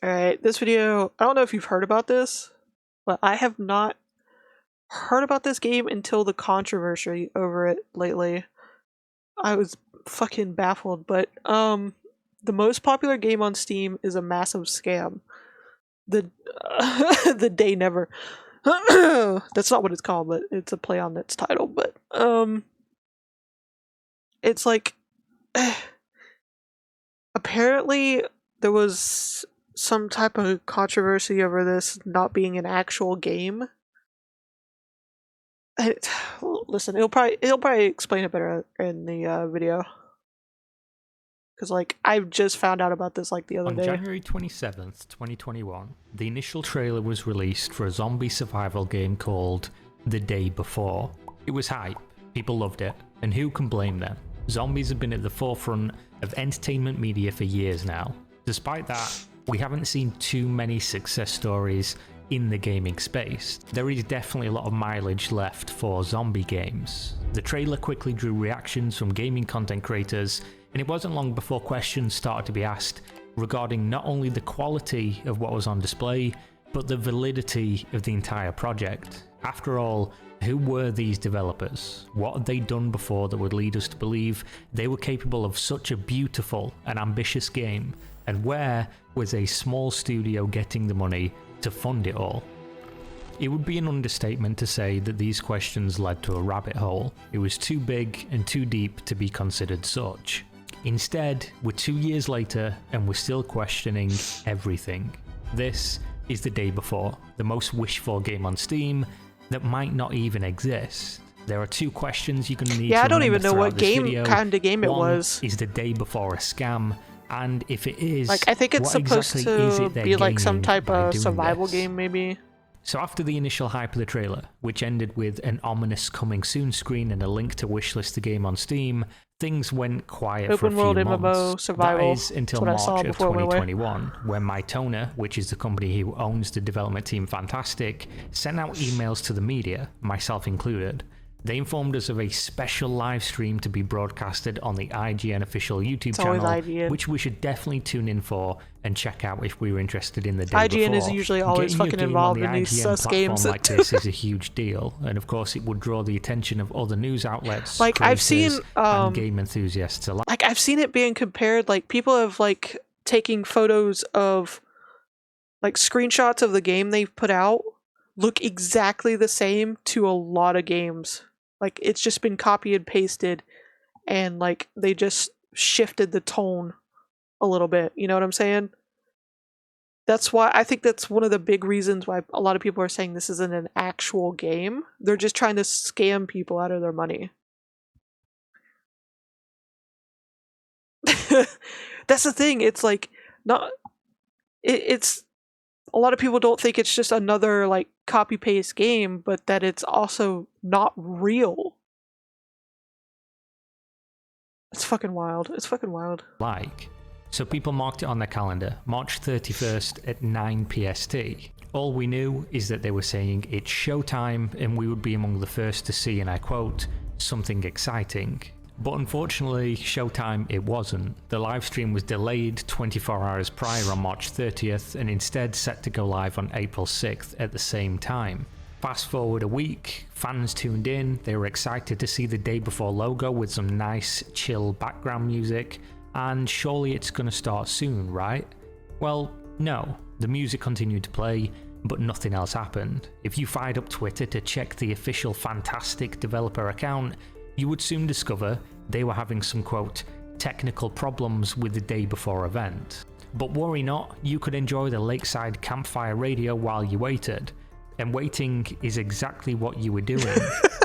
Alright, this video, I don't know if you've heard about this, but I have not heard about this game until the controversy over it lately. I was fucking baffled, but the most popular game on Steam is a massive scam. The the day never. That's not what it's called, but it's a play on its title, but it's like apparently there was some type of controversy over this not being an actual game. Listen, he'll probably explain it better in the video. Because, like, I just found out about this, like, the other day. On January 27th, 2021, the initial trailer was released for a zombie survival game called The Day Before. It was hype, people loved it, and who can blame them? Zombies have been at the forefront of entertainment media for years now. Despite that, we haven't seen too many success stories in the gaming space. There is definitely a lot of mileage left for zombie games. The trailer quickly drew reactions from gaming content creators, and it wasn't long before questions started to be asked regarding not only the quality of what was on display, but the validity of the entire project. After all, who were these developers? What had they done before that would lead us to believe they were capable of such a beautiful and ambitious game? And where was a small studio getting the money to fund it all? It would be an understatement to say that these questions led to a rabbit hole. It was too big and too deep to be considered such. Instead, we're 2 years later and we're still questioning everything. This is The Day Before, the most wished for game on Steam that might not even exist. There are two questions you're going to need to I don't even know what kind of game it was. Is The Day Before a scam? And if it is, like, I think it's supposed to be like some type of survival game, maybe. So after the initial hype of the trailer, which ended with an ominous coming soon screen and a link to wishlist the game on Steam, things went quiet for a few months. Open world MMO survival. That is until March of 2021, when Mytona, which is the company who owns the development team Fantastic, sent out emails to the media, myself included. They informed us of a special live stream to be broadcasted on the IGN official YouTube channel, which we should definitely tune in for and check out if we were interested in The Day Before. IGN is usually always fucking involved in these sus games. Like this is a huge deal, and of course it would draw the attention of other news outlets, like I've seen and game enthusiasts alike. Like I've seen it being compared, like people have like taking photos of like screenshots of the game they've put out look exactly the same to a lot of games. Like, it's just been copy and pasted, and, like, they just shifted the tone a little bit. You know what I'm saying? That's why I think that's one of the big reasons why a lot of people are saying this isn't an actual game. They're just trying to scam people out of their money. That's the thing. It's, like, not... It's... A lot of people don't think it's just another, like, copy-paste game, but that it's also not real. It's fucking wild. It's fucking wild. So people marked it on their calendar, March 31st at 9 PST. All we knew is that they were saying it's showtime and we would be among the first to see, and I quote, something exciting. But unfortunately, showtime it wasn't. The live stream was delayed 24 hours prior on March 30th and instead set to go live on April 6th at the same time. Fast forward a week, fans tuned in, they were excited to see the Day Before logo with some nice, chill background music, and surely it's gonna start soon, right? Well, no. The music continued to play, but nothing else happened. If you fired up Twitter to check the official Fantastic developer account, you would soon discover they were having some, quote, technical problems with the Day Before event. But worry not, you could enjoy the lakeside campfire radio while you waited. And waiting is exactly what you were doing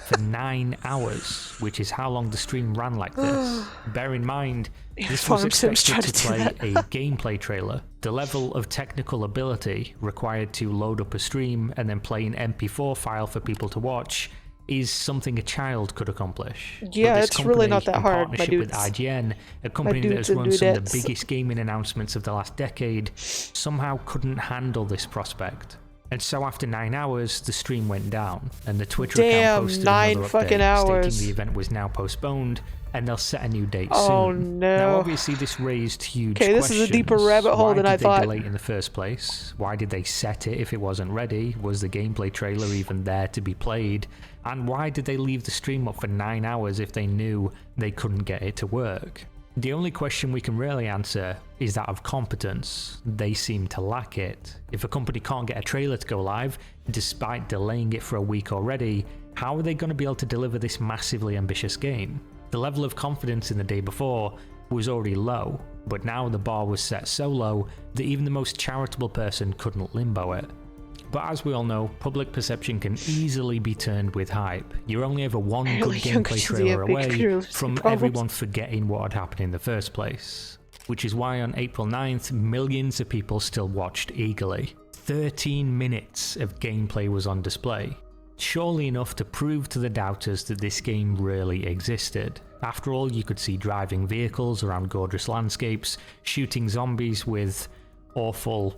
for 9 hours, which is how long the stream ran like this. Bear in mind, this was expected to play a gameplay trailer. The level of technical ability required to load up a stream and then play an MP4 file for people to watch is something a child could accomplish. Yeah, it's really not that hard, my dudes. With IGN, a company that has run some of the biggest gaming announcements of the last decade, somehow couldn't handle this prospect. And so after 9 hours, the stream went down, and the Twitter Damn, account posted 9 another fucking update hours. stating the event was now postponed, and they'll set a new date Oh, soon. no. Now obviously this raised huge Okay, this is a deeper rabbit hole than I thought. Why did they delay it in the first place? Why did they set it if it wasn't ready? Was the gameplay trailer even there to be played? And why did they leave the stream up for 9 hours if they knew they couldn't get it to work? The only question we can really answer is that of competence. They seem to lack it. If a company can't get a trailer to go live, despite delaying it for a week already, how are they going to be able to deliver this massively ambitious game? The level of confidence in the day before was already low, but now the bar was set so low that even the most charitable person couldn't limbo it. But as we all know, public perception can easily be turned with hype. You're only ever one good Really, young gameplay kids have trailer big away realistic from problems. everyone forgetting what had happened in the first place. Which is why on April 9th, millions of people still watched eagerly. 13 minutes of gameplay was on display. Surely enough to prove to the doubters that this game really existed. After all, you could see driving vehicles around gorgeous landscapes, shooting zombies with awful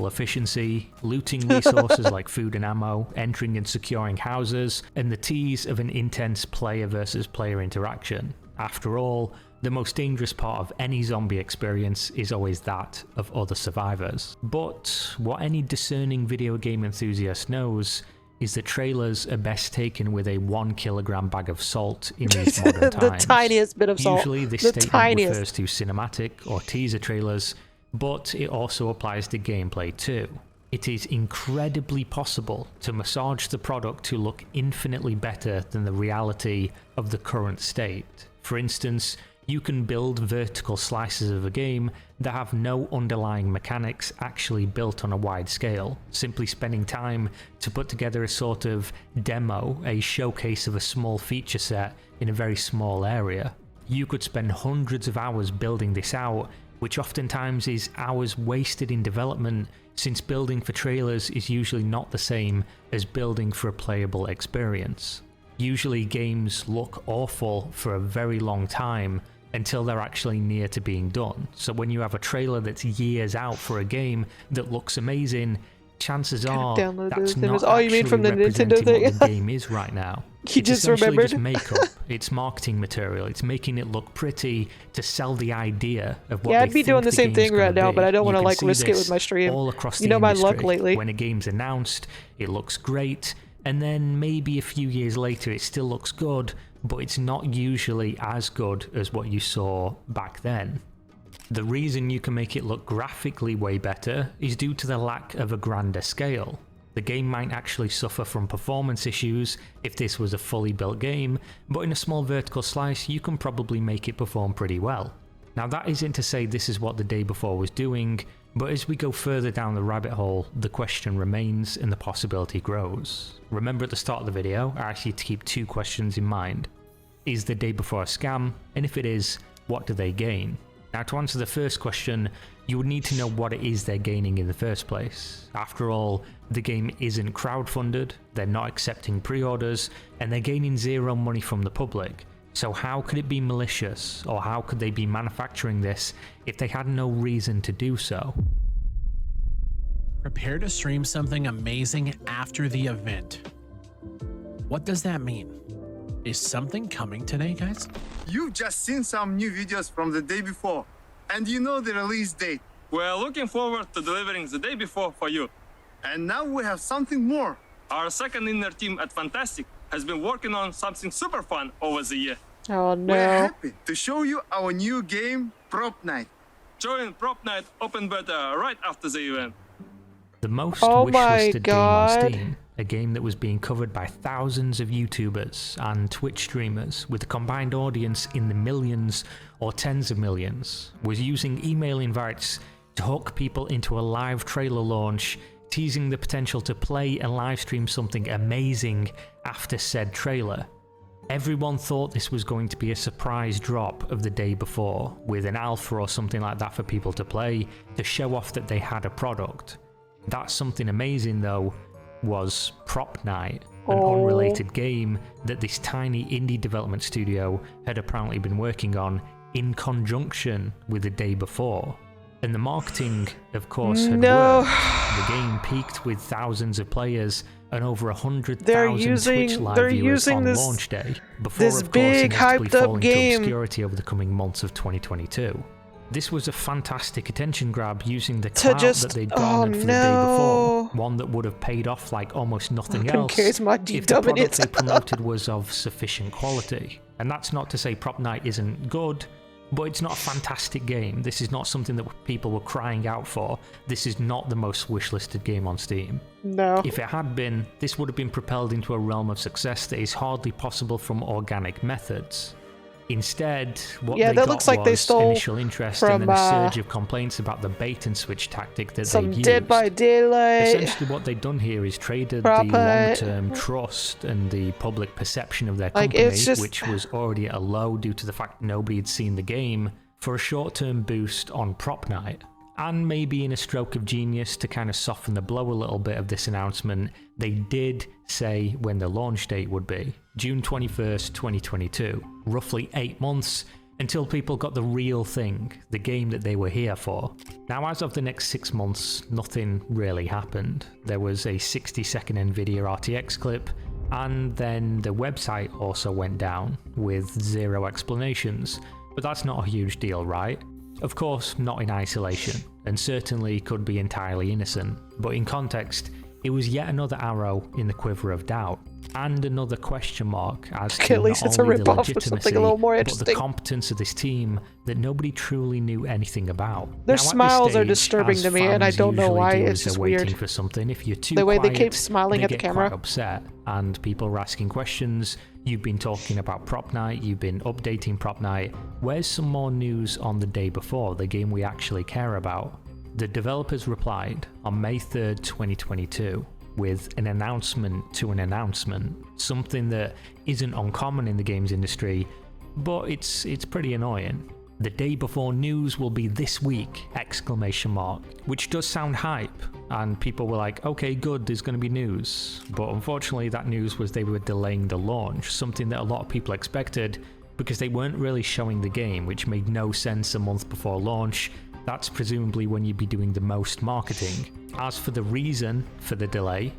efficiency, looting resources like food and ammo, entering and securing houses, and the tease of an intense player versus player interaction. After all, the most dangerous part of any zombie experience is always that of other survivors. But what any discerning video game enthusiast knows is that trailers are best taken with a 1 kilogram bag of salt in these modern The times. tiniest bit of salt. Usually this The statement tiniest. refers to cinematic or teaser trailers, but it also applies to gameplay too. It is incredibly possible to massage the product to look infinitely better than the reality of the current state. For instance, you can build vertical slices of a game that have no underlying mechanics actually built on a wide scale, simply spending time to put together a sort of demo, a showcase of a small feature set in a very small area. You could spend hundreds of hours building this out, which oftentimes is hours wasted in development, since building for trailers is usually not the same as building for a playable experience. Usually games look awful for a very long time until they're actually near to being done. So when you have a trailer that's years out for a game that looks amazing, chances are download that's those not images. Oh, you mean actually from the Nintendo representing thing? what the game is right now. You It's just essentially remembered? just makeup. It's marketing material. It's making it look pretty to sell the idea of what Yeah, they I'd be think doing the same game's thing right gonna now, be. but I don't You want to can like see risk it with this my stream. all across You the know my luck industry. lately. When a game's announced, it looks great, and then maybe a few years later it still looks good, but it's not usually as good as what you saw back then. The reason you can make it look graphically way better is due to the lack of a grander scale. The game might actually suffer from performance issues if this was a fully built game, but in a small vertical slice you can probably make it perform pretty well. Now that isn't to say this is what the day before was doing, but as we go further down the rabbit hole, the question remains and the possibility grows. Remember at the start of the video, I asked you to keep 2 questions in mind. Is the day before a scam? And if it is, what do they gain? Now to answer the first question, you would need to know what it is they're gaining in the first place. After all, the game isn't crowdfunded, they're not accepting pre-orders, and they're gaining zero money from the public. So how could it be malicious, or how could they be manufacturing this if they had no reason to do so? Prepare to stream something amazing after the event. What does that mean? Is something coming today, guys? You've just seen some new videos from the day before, and you know the release date. We're looking forward to delivering the day before for you. And now we have something more. Our second inner team at Fantastic has been working on something super fun over the year. Oh We're no. happy to show you our new game, Prop Night. Join Prop Night Open Beta right after the event. The most Oh my wishlisted game on God. Steam, a game that was being covered by thousands of YouTubers and Twitch streamers with a combined audience in the millions or tens of millions, was using email invites to hook people into a live trailer launch, teasing the potential to play and livestream something amazing after said trailer. Everyone thought this was going to be a surprise drop of the day before, with an alpha or something like that for people to play, to show off that they had a product. That something amazing though was Prop Night, an Oh. unrelated game that this tiny indie development studio had apparently been working on in conjunction with the day before. And the marketing, of course, had No. worked. The game peaked with thousands of players and over 100,000 Twitch live they're viewers using on this- launch day, before this of course big inevitably hyped up falling to game. obscurity over the coming months of 2022. This was a fantastic attention grab using the To clout just- that they'd oh, garnered for the day before, no. one that would have paid off like almost nothing Who else cares my if the D-dub product idiots? they promoted was of sufficient quality. And that's not to say Prop Night isn't good, but it's not a fantastic game. This is not something that people were crying out for. This is not the most wishlisted game on Steam. No. If it had been, this would have been propelled into a realm of success that is hardly possible from organic methods. Instead, what Yeah, they that got looks like they was stole initial interest from, and then a surge of complaints about the bait and switch tactic that Some they used. Dead by Daylight. Essentially what they've done here is traded the Prop Night. long-term trust and the public perception of their Like, company, it's just- which was already at a low due to the fact nobody had seen the game, for a short-term boost on Prop Night. And maybe in a stroke of genius to kind of soften the blow a little bit of this announcement, they did say when the launch date would be. June 21st, 2022. Roughly 8 months until people got the real thing, the game that they were here for. Now, as of the next 6 months, nothing really happened. There was a 60-second NVIDIA RTX clip, and then the website also went down with 0 explanations. But that's not a huge deal, right? Of course, not in isolation, and certainly could be entirely innocent, but in context, it was yet another arrow in the quiver of doubt, and another question mark as to At least not it's a only the rip-off of legitimacy, something a little more but the interesting. competence of this team that nobody truly knew anything about. Their Now, at this smiles are stage, disturbing as to me, and I fans don't know usually why, do it's as they're just waiting weird. for something. If you're too The way they quiet, keep smiling they at the get camera. quite upset, and people are asking questions. You've been talking about Prop Night, you've been updating Prop Night. Where's some more news on the day before, the game we actually care about? The developers replied on May 3rd, 2022, with an announcement to an announcement, something that isn't uncommon in the games industry, but it's pretty annoying. The day before news will be this week! Exclamation mark. Which does sound hype, and people were like, okay, good, there's going to be news. But unfortunately, that news was they were delaying the launch, something that a lot of people expected because they weren't really showing the game, which made no sense a month before launch. That's presumably when you'd be doing the most marketing. As for the reason for the delay,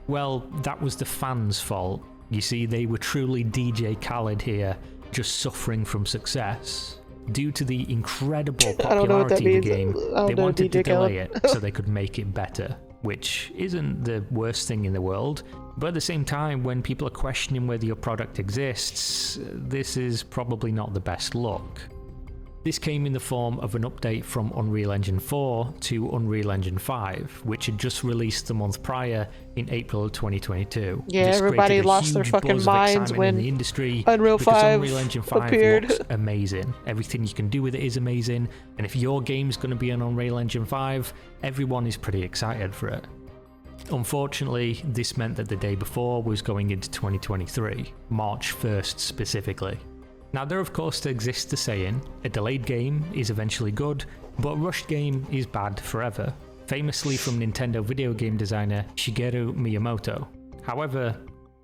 well, that was the fans' fault. You see, they were truly DJ Khaled here, just suffering from success. Due to the incredible I don't know what that popularity of the means. game, I don't they know wanted to DJ delay Khaled. it so they could make it better, which isn't the worst thing in the world. But at the same time, when people are questioning whether your product exists, this is probably not the best look. This came in the form of an update from Unreal Engine 4 to Unreal Engine 5, which had just released the month prior in April of 2022. Yeah, This everybody created a lost their huge fucking buzz of minds excitement when in the industry Unreal because 5 Unreal Engine 5 appeared. looks amazing. Everything you can do with it is amazing, and if your game's going to be on Unreal Engine 5, everyone is pretty excited for it. Unfortunately, this meant that the day before was going into 2023, March 1st specifically. Now there of course exists the saying, a delayed game is eventually good, but a rushed game is bad forever, famously from Nintendo video game designer Shigeru Miyamoto. However,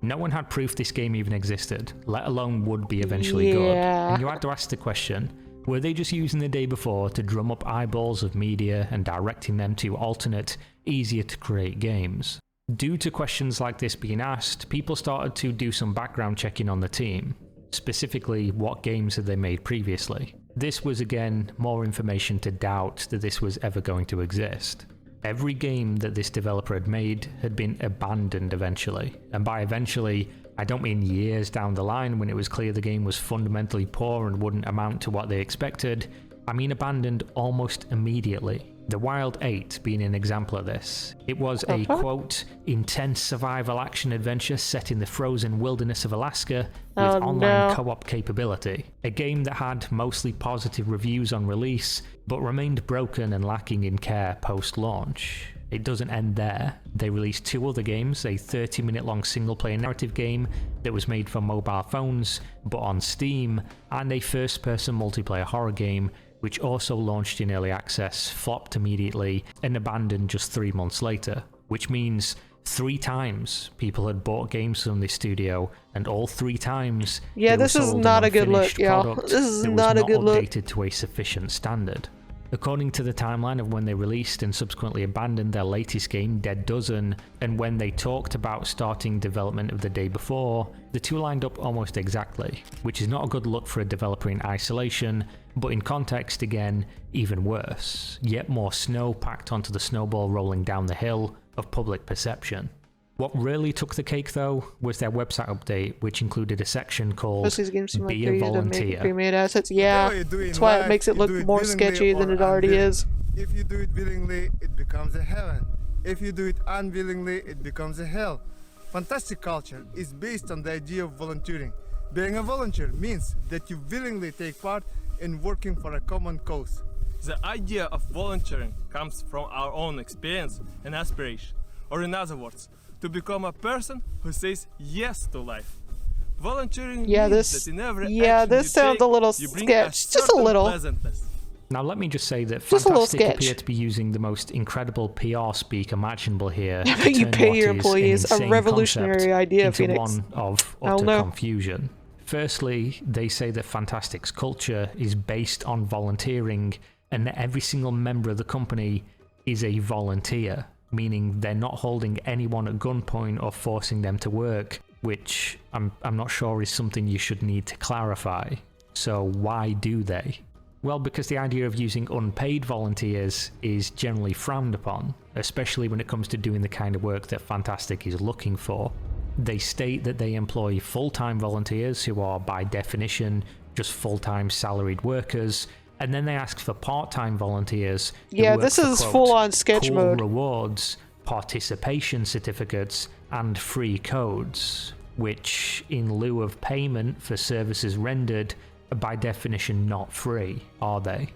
no one had proof this game even existed, let alone would be eventually good, Yeah. and you had to ask the question, were they just using the day before to drum up eyeballs of media and directing them to alternate, easier to create games? Due to questions like this being asked, people started to do some background checking on the team. Specifically, what games had they made previously? This was again more information to doubt that this was ever going to exist. Every game that this developer had made had been abandoned eventually, and by eventually, I don't mean years down the line when it was clear the game was fundamentally poor and wouldn't amount to what they expected. I mean abandoned almost immediately. The Wild 8 being an example of this. It was a, quote, intense survival action adventure set in the frozen wilderness of Alaska with Oh, online no. co-op capability. A game that had mostly positive reviews on release, but remained broken and lacking in care post-launch. It doesn't end there. They released 2 other games, a 30-minute long single-player narrative game that was made for mobile phones, but on Steam, and a first-person multiplayer horror game which also launched in early access, flopped immediately, and abandoned just 3 months later, which means 3 times people had bought games from this studio, and all 3 times Yeah, they were this is sold an not a good look, unfinished y'all. product This is that was not a good look. updated to a sufficient standard. According to the timeline of when they released and subsequently abandoned their latest game, Dead Dozen, and when they talked about starting development of the day before, the two lined up almost exactly, which is not a good look for a developer in isolation, but in context again, even worse. Yet more snow packed onto the snowball rolling down the hill of public perception. What really took the cake though was their website update, which included a section called Most of these games seem like Be they're a used to make Volunteer. pre-made assets. Yeah, Whatever you do in that's why it life, makes it you look do more willingly sketchy than or it already unwillingly. is. If you do it willingly, it becomes a heaven. If you do it unwillingly, it becomes a hell. Fantastic culture is based on the idea of volunteering. Being a volunteer means that you willingly take part in working for a common cause. The idea of volunteering comes from our own experience and aspiration, or in other words, to become a person who says yes to life. Volunteering Yeah, means this- that in every yeah, action this you sounds take, a little you bring sketch, just a certain little. pleasantness. Now let me just say that Just a little Fantastic sketch. appear to be using the most incredible PR speak imaginable here. Yeah, to but you turn pay what your is an employees a insane revolutionary concept idea, into Phoenix. one of I don't utter know. confusion. Firstly, they say that Fantastic's culture is based on volunteering and that every single member of the company is a volunteer, meaning they're not holding anyone at gunpoint or forcing them to work, which I'm not sure is something you should need to clarify. So why do they? Well, because the idea of using unpaid volunteers is generally frowned upon, especially when it comes to doing the kind of work that Fantastic is looking for. They state that they employ full-time volunteers who are, by definition, just full-time salaried workers, and then they ask for part-time volunteers who Yeah, work this for, is quote, full-on sketch cool mode. rewards, participation certificates, and free codes, which, in lieu of payment for services rendered, are by definition not free, are they?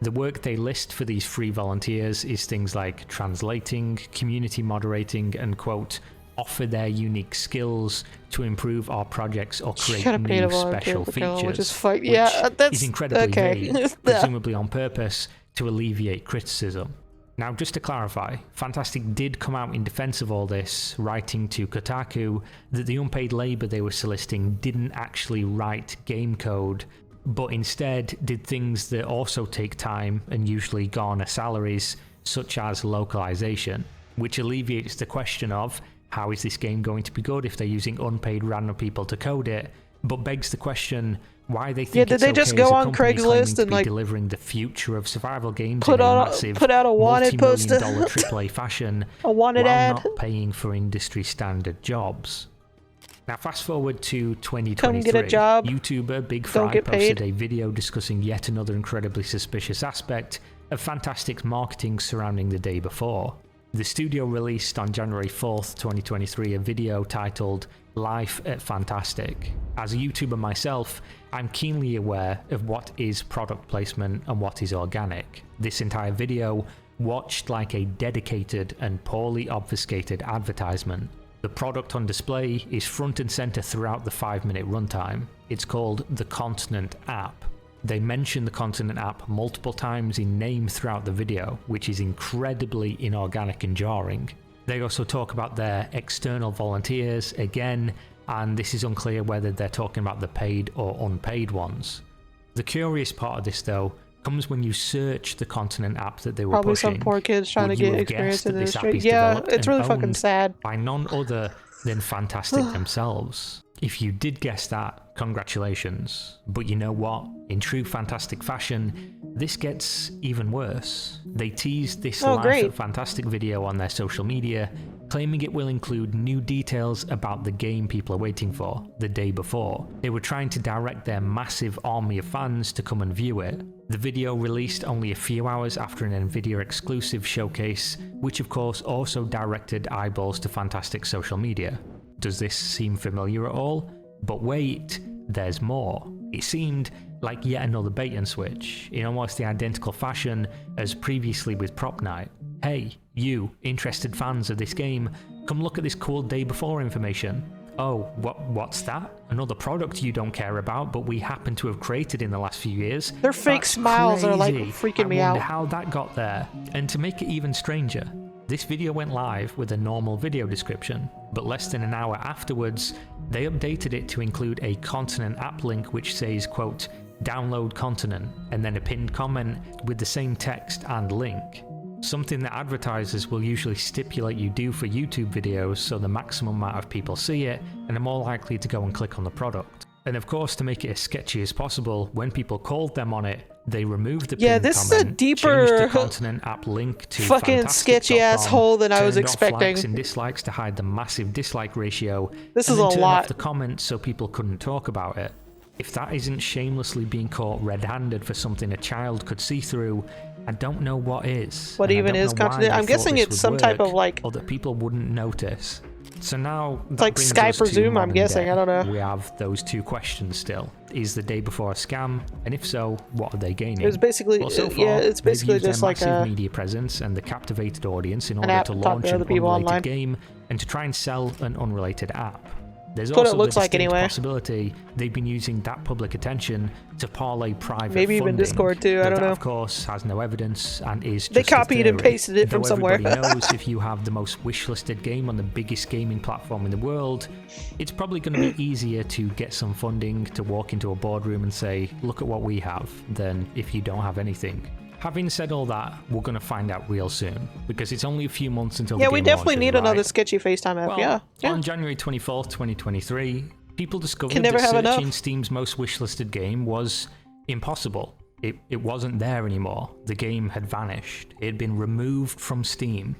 The work they list for these free volunteers is things like translating, community moderating, and quote, offer their unique skills to improve our projects or You create gotta pay to new volunteer special for Call, features, which is fine. Yeah, that's is incredibly okay. vague, presumably on purpose to alleviate criticism. Now, just to clarify, Fantastic did come out in defense of all this, writing to Kotaku that the unpaid labor they were soliciting didn't actually write game code, but instead did things that also take time and usually garner salaries, such as localization, which alleviates the question of how is this game going to be good if they're using unpaid random people to code it, but begs the question why they think Yeah, did it's they just okay go as a on company claiming Craigslist to and, be like, delivering the future of survival games put in a out massive a wanted poster. multi-million-dollar AAA fashion A wanted while ad. not paying for industry standard jobs. Now fast forward to 2023. Come get a job. YouTuber Big Don't Fry get posted paid. a video discussing yet another incredibly suspicious aspect of Fantastic's marketing surrounding the day before. The studio released on January 4th, 2023 a video titled Life at Fantastic. As a YouTuber myself, I'm keenly aware of what is product placement and what is organic. This entire video watched like a dedicated and poorly obfuscated advertisement. The product on display is front and center throughout the 5-minute runtime. It's called the Continent app. They mention the Continent app multiple times in name throughout the video, which is incredibly inorganic and jarring. They also talk about their external volunteers again, and this is unclear whether they're talking about the paid or unpaid ones. The curious part of this though comes when you search the Continent app that they were Probably pushing. some poor kids trying Would to you get have experience guessed in that the this app industry. is Yeah, developed it's and really fucking owned sad. by none other than Fantastic themselves? If you did guess that, congratulations. But you know what? In true Fantastic fashion, this gets even worse. They teased this Oh, Life great. at Fantastic video on their social media, claiming it will include new details about the game people are waiting for the day before. They were trying to direct their massive army of fans to come and view it. The video released only a few hours after an Nvidia exclusive showcase, which of course also directed eyeballs to Fantastic social media. Does this seem familiar at all? But wait, there's more. It seemed like yet another bait and switch, in almost the identical fashion as previously with Prop Night. Hey, you, interested fans of this game, come look at this cool day before information. Oh, what's that? Another product you don't care about, but we happen to have created in the last few years? Their fake That's smiles are, like, crazy. freaking me I wonder out. how that got there. And to make it even stranger, this video went live with a normal video description, but less than an hour afterwards, they updated it to include a Continent app link which says, quote, download continent, and then a pinned comment with the same text and link. Something that advertisers will usually stipulate you do for YouTube videos so the maximum amount of people see it and are more likely to go and click on the product. And of course, to make it as sketchy as possible, when people called them on it, they removed the pinned this is comment, a deeper changed the continent app link to fucking sketchy ass fantastic.com, hole than I was turned off expecting. likes and dislikes to hide the massive dislike ratio. This and is then a turned lot. off the comments so people couldn't talk about it. If that isn't shamelessly being caught red-handed for something a child could see through, I don't know what is. What And I even don't is know why continent? they I'm thought guessing this it's would some type work, of, like- or that people wouldn't notice. So now that like brings Skype us or to Zoom, I'm modern guessing, day. I don't know. We have those two questions still. Is the day before a scam? And if so, what are they gaining? It was basically, Well, so far, yeah, it's they've basically used just their like massive a media presence and the captivated audience in an order app to to talk launch to an other people unrelated online. game and to try and sell an unrelated app. There's That's what it also looks the like distinct anyway. possibility they've been using that public attention to parlay private Maybe even funding, Discord too, I but don't that, know. Of course, has no evidence and is They just a copied and theory. pasted it from Though somewhere. Everybody knows if you have the most wishlisted game on the biggest gaming platform in the world, it's probably going to be easier to get some funding to walk into a boardroom and say, look at what we have, than if you don't have anything. Having said all that, we're going to find out real soon, because it's only a few months until Yeah, the we game definitely launches, need right? another sketchy FaceTime app. Well, yeah. On January 24th, 2023, people discovered Can never that have searching enough. Steam's most wishlisted game was impossible. It wasn't there anymore. The game had vanished. It had been removed from Steam.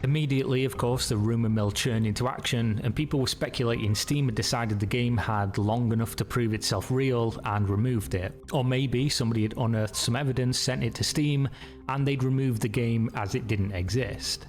Immediately, of course, the rumour mill churned into action, and people were speculating Steam had decided the game had long enough to prove itself real and removed it. Or maybe somebody had unearthed some evidence, sent it to Steam, and they'd removed the game as it didn't exist.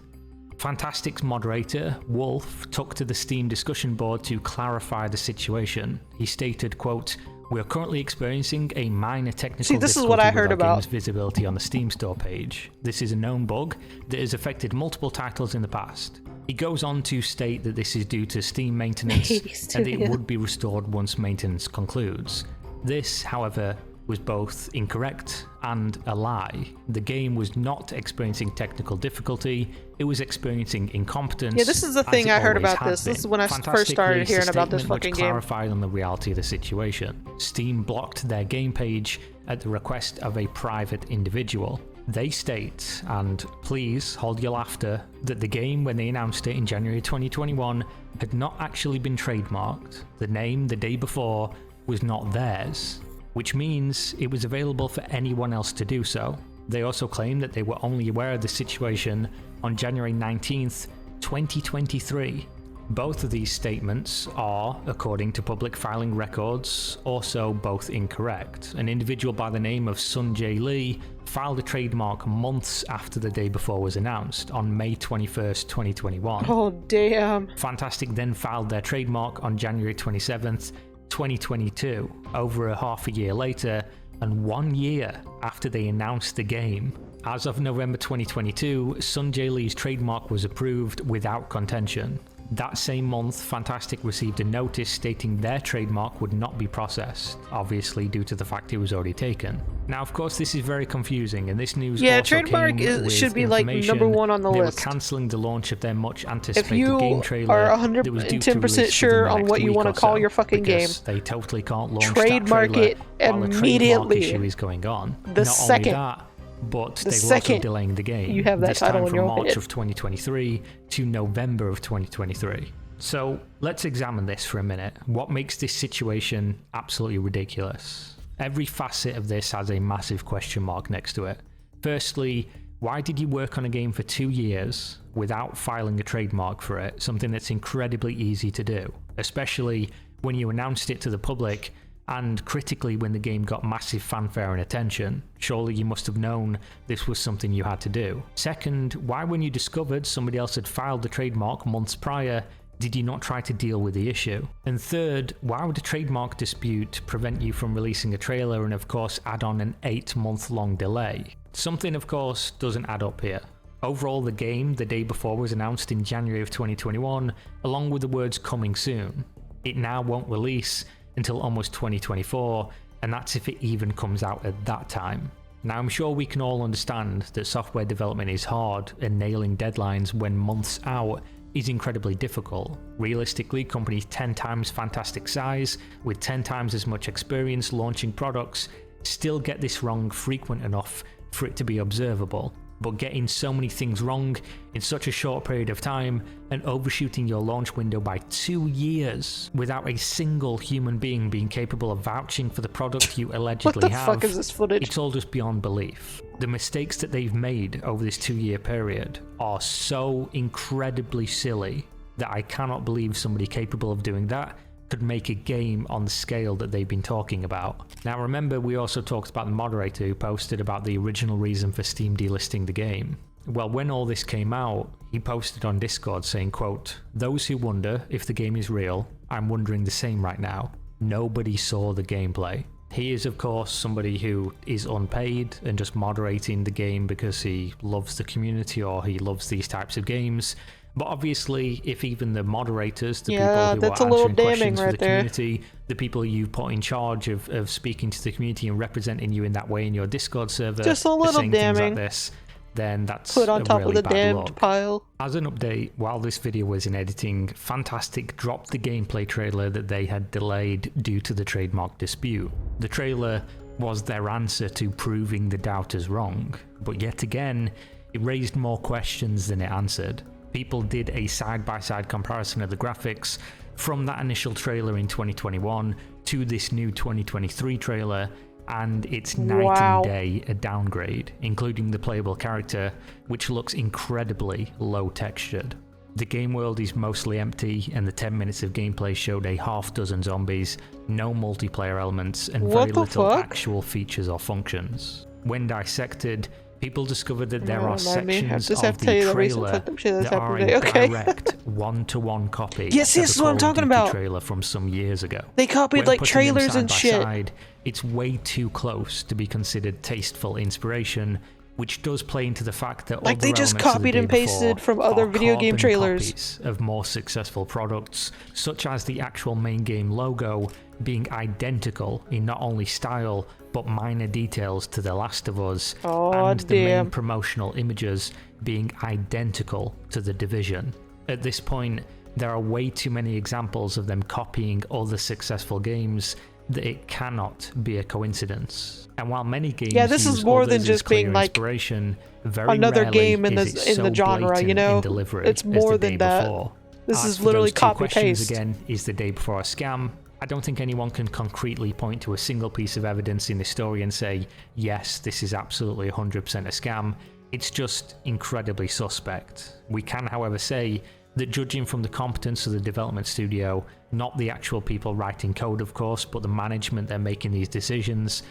Fantastic's moderator, Wolf, took to the Steam discussion board to clarify the situation. He stated, quote, "We are currently experiencing a minor technical See, this is what I difficulty heard with our about. game's visibility on the Steam store page. This is a known bug that has affected multiple titles in the past." He goes on to state that this is due to Steam maintenance and that it would be restored once maintenance concludes. This, however, was both incorrect and a lie. The game was not experiencing technical difficulty, it was experiencing incompetence. Yeah, this is the as thing it I heard always about had this. This been. is when I first Fantastic started released a hearing about this statement fucking which game. clarified on the reality of the situation. Steam blocked their game page at the request of a private individual. They state, and please hold your laughter, that the game, when they announced it in January 2021, had not actually been trademarked. The name the day before was not theirs, which means it was available for anyone else to do so. They also claim that they were only aware of the situation on January 19th, 2023. Both of these statements are, according to public filing records, also both incorrect. An individual by the name of Sun Jae Lee filed a trademark months after the day before was announced, on May 21st, 2021. Oh, damn. Fantastic then filed their trademark on January 27th, 2022, over a half a year later, and 1 year after they announced the game. As of November 2022, Sun Jae Lee's trademark was approved without contention. That same month, Fantastic received a notice stating their trademark would not be processed, obviously due to the fact it was already taken. Now, of course, this is very confusing, and this news Yeah, also trademark came with should be like information number one on the they list. were cancelling the launch of their much If anticipated you game trailer. are that was due to 110% release sure within the on next what you week want or to call so, your fucking game, because they totally can't launch trademark that trailer it while a immediately. trademark issue is going on. The Not second- only that, but the they were also second delaying the game. you have that this title time in from your March head. of 2023 to November of 2023. So let's examine this for a minute. What makes this situation absolutely ridiculous? Every facet of this has a massive question mark next to it. Firstly, why did you work on a game for 2 years without filing a trademark for it? Something that's incredibly easy to do, especially when you announced it to the public and critically when the game got massive fanfare and attention. Surely you must have known this was something you had to do. Second, why when you discovered somebody else had filed the trademark months prior, did you not try to deal with the issue? And third, why would a trademark dispute prevent you from releasing a trailer and of course add on an 8-month-long delay? Something of course doesn't add up here. Overall, the game the day before was announced in January of 2021, along with the words coming soon. It now won't release until almost 2024, and that's if it even comes out at that time. Now, I'm sure we can all understand that software development is hard and nailing deadlines when months out is incredibly difficult. Realistically, companies 10 times Fantastic size, with 10 times as much experience launching products, still get this wrong frequent enough for it to be observable, but getting so many things wrong in such a short period of time and overshooting your launch window by 2 years without a single human being being capable of vouching for the product you allegedly What the have, fuck is this footage? it's all just beyond belief. The mistakes that they've made over this 2-year period are so incredibly silly that I cannot believe somebody capable of doing that could make a game on the scale that they've been talking about. Now remember, we also talked about the moderator who posted about the original reason for Steam delisting the game. Well, when all this came out, he posted on Discord saying, quote, "Those who wonder if the game is real, I'm wondering the same right now. Nobody saw the gameplay." He is, of course, somebody who is unpaid and just moderating the game because he loves the community or he loves these types of games. But obviously, if even the moderators, the Yeah, people who that's are a little answering damning questions for right the there. community, the people you put in charge of speaking to the community and representing you in that way in your Discord server, Just a are little saying things damning. like this, then that's Put on a top really of the bad damned look. pile. As an update, while this video was in editing, Fantastic dropped the gameplay trailer that they had delayed due to the trademark dispute. The trailer was their answer to proving the doubters wrong, but yet again, it raised more questions than it answered. People did a side-by-side comparison of the graphics from that initial trailer in 2021 to this new 2023 trailer, and it's night Wow. and day a downgrade, including the playable character, which looks incredibly low textured. The game world is mostly empty, and the 10 minutes of gameplay showed a half-dozen zombies, no multiplayer elements, and What very the little fuck? actual features or functions. When dissected, people discovered that there are Remind me. I sections just have of to tell the you the recent trailer fucked up shit that's that are happened a today. Okay. direct one-to-one copy Yes, of this the is what I'm Call of talking Duty about. trailer from some years ago. They copied When like putting them trailers side and by shit. side, it's way too close to be considered tasteful inspiration, which does play into the fact that Like, other they just elements of the copied day and pasted before from other are video game carbon trailers. copies of more successful products, such as the actual main game logo being identical in not only style but minor details to The Last of Us, Oh, and the main damn. promotional images being identical to The Division. At this point, there are way too many examples of them copying other successful games that it cannot be a coincidence. And while many games Yeah, this is use more others than as just clear being, like, inspiration, very another rarely game in is the- it in so the genre, you blatant know? in delivery It's as more the than day that. before. This As is for literally those two copy questions paste. again, is the day before a scam? I don't think anyone can concretely point to a single piece of evidence in this story and say, yes, this is absolutely 100% a scam. It's just incredibly suspect. We can, however, say that judging from the competence of the development studio, not the actual people writing code, of course, but the management that are making these decisions,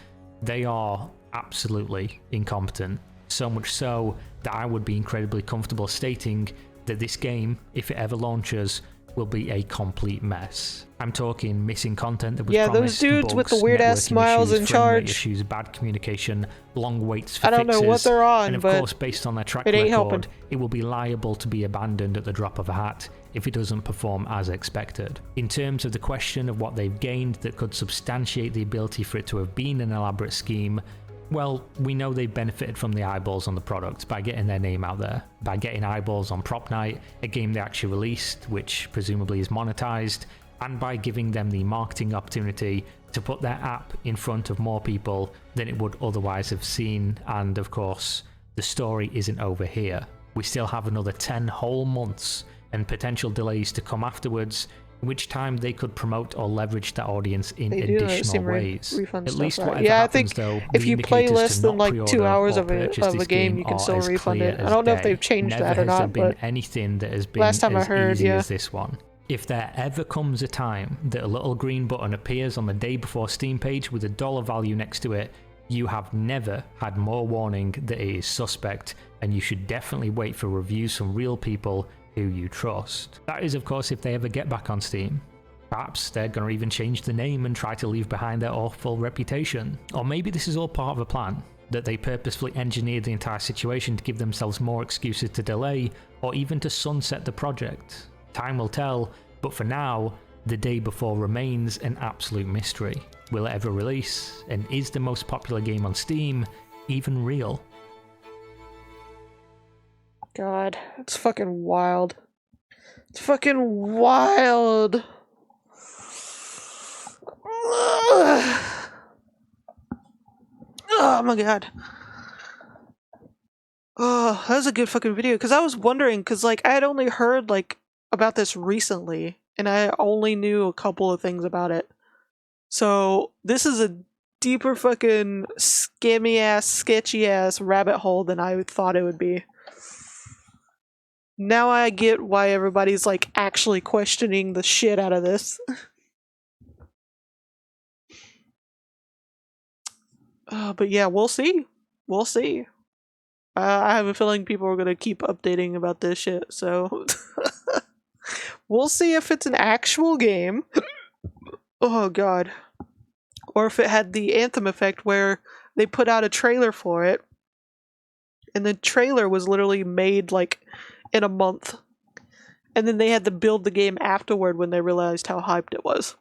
they are absolutely incompetent. So much so that I would be incredibly comfortable stating that this game, if it ever launches, will be a complete mess. I'm talking missing content that was Yeah, those promised, dudes with the bugs, weird-ass networking smiles issues, in frame rate charge. issues, bad communication, long waits for I don't know what fixes, they're on, and of but course, based on their track it ain't record, helping. it will be liable to be abandoned at the drop of a hat if it doesn't perform as expected. In terms of the question of what they've gained that could substantiate the ability for it to have been an elaborate scheme, well, we know they've benefited from the eyeballs on the product by getting their name out there, by getting eyeballs on Prop Night, a game they actually released, which presumably is monetized, and by giving them the marketing opportunity to put their app in front of more people than it would otherwise have seen. And of course, the story isn't over here. We still have another 10 whole months and potential delays to come afterwards, in which time they could promote or leverage that audience in They do additional seem ways. refund At stuff, least right? whatever Yeah, I happens, think though, if the you play indicators less to than not like 2 pre-order hours or of purchase a this game, you can are still as refund clear it. as I don't know if day. they've changed Never that or has there not, been but anything that has been last time I as heard, easy yeah. as this one. If there ever comes a time that a little green button appears on the day before Steam page with a dollar value next to it, you have never had more warning that it is suspect, and you should definitely wait for reviews from real people who you trust. That is, of course, if they ever get back on Steam. Perhaps they're going to even change the name and try to leave behind their awful reputation. Or maybe this is all part of a plan, that they purposefully engineered the entire situation to give themselves more excuses to delay, or even to sunset the project. Time will tell, but for now, the day before remains an absolute mystery. Will it ever release? And is the most popular game on Steam even real? God, it's fucking wild. It's fucking wild. Ugh. Oh my god. Oh, that was a good fucking video. Because I was wondering, because, like, I had only heard, like, about this recently. And I only knew a couple of things about it. So, this is a deeper fucking scammy-ass, sketchy-ass rabbit hole than I thought it would be. Now I get why everybody's, like, actually questioning the shit out of this. But yeah, we'll see. We'll see. I have a feeling people are going to keep updating about this shit, so... We'll see if it's an actual game. Oh god. Or if it had the Anthem effect where they put out a trailer for it, and the trailer was literally made, like, in a month. And then they had to build the game afterward when they realized how hyped it was.